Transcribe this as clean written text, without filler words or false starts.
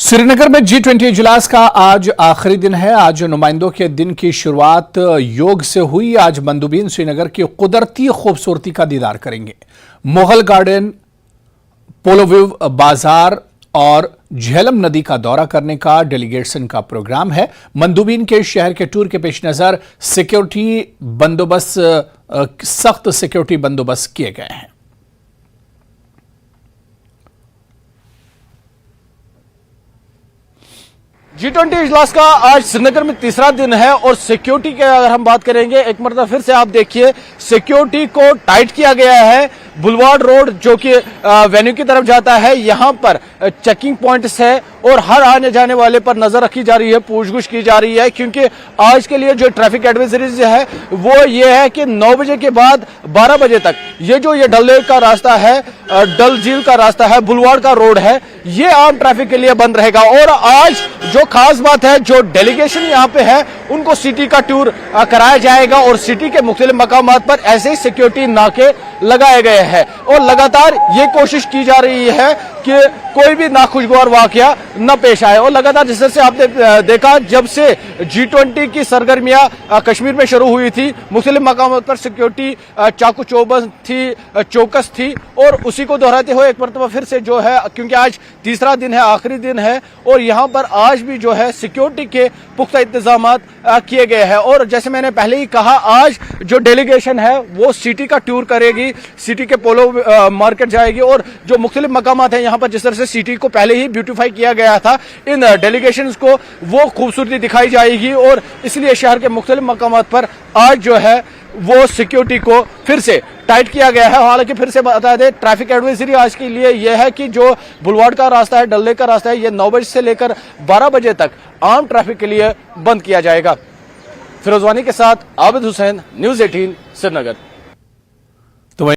श्रीनगर में G20 इजलास का आज आखिरी दिन है। आज नुमाइंदों के दिन की शुरुआत योग से हुई। आज मंदुबीन श्रीनगर की कुदरती खूबसूरती का दीदार करेंगे। मुगल गार्डन, पोलोविव बाजार और झेलम नदी का दौरा करने का डेलीगेशन का प्रोग्राम है। मंदुबीन के शहर के टूर के पेश नजर सख्त सिक्योरिटी बंदोबस्त किए गए हैं। G20 इजलास का आज श्रीनगर में तीसरा दिन है और सिक्योरिटी की अगर हम बात करेंगे, एक मरतबा फिर से आप देखिए सिक्योरिटी को टाइट किया गया है। बुलवार्ड रोड जो कि वेन्यू की तरफ जाता है, यहां पर चेकिंग पॉइंट्स है और हर आने जाने वाले पर नजर रखी जा रही है, पूछगुछ की जा रही है, क्योंकि आज के लिए जो ट्रैफिक एडवाइजरीज है वो ये है कि 9 बजे के बाद 12 बजे तक ये डल लेक का रास्ता है, डल झील का रास्ता है, बुलवार्ड का रोड है, ये आम ट्रैफिक के लिए बंद रहेगा। और आज जो खास बात है, जो डेलीगेशन यहाँ पे है उनको सिटी का टूर कराया जाएगा और सिटी के मुख्तलिफ मकामात पर ऐसे ही सिक्योरिटी नाके लगाए गए हैं और लगातार ये कोशिश की जा रही है कि कोई भी नाखुशगवार वाकया न पेश आए। और लगातार जिस तरह से आपने देखा, जब से G20 की सरगर्मियां कश्मीर में शुरू हुई थी, मुख्तलिफ मकामात पर सिक्योरिटी चाकू चौकस थी और उसी को दोहराते हुए एक मरतबा फिर से जो है, क्योंकि आज तीसरा दिन है, आखिरी दिन है और यहाँ पर आज भी जो है सिक्योरिटी के पुख्ता इंतजामात किए गए हैं। और जैसे मैंने पहले ही कहा, आज जो डेलीगेशन है वो सिटी का टूर करेगी, सिटी के पोलो मार्केट जाएगी और जो मुख्तलिफ मकामात हैं यहाँ पर, जिस तरह से सिटी को पहले ही ब्यूटिफाई किया गया था, इन डेलीगेशंस को वो खूबसूरती दिखाई जाएगी और इसलिए शहर के मुख्तलिफ मकामात पर आज जो है वो सिक्योरिटी को फिर से टाइट किया गया है। हालांकि फिर से बता दें, ट्रैफिक एडवाइजरी आज के लिए यह है कि जो बुलवार्ड का रास्ता है, डल लेक का रास्ता है, ये 9 बजे से लेकर 12 बजे तक आम ट्रैफिक के लिए बंद किया जाएगा। फिरोजवानी के साथ आबिद हुसैन, न्यूज़ 18 श्रीनगर।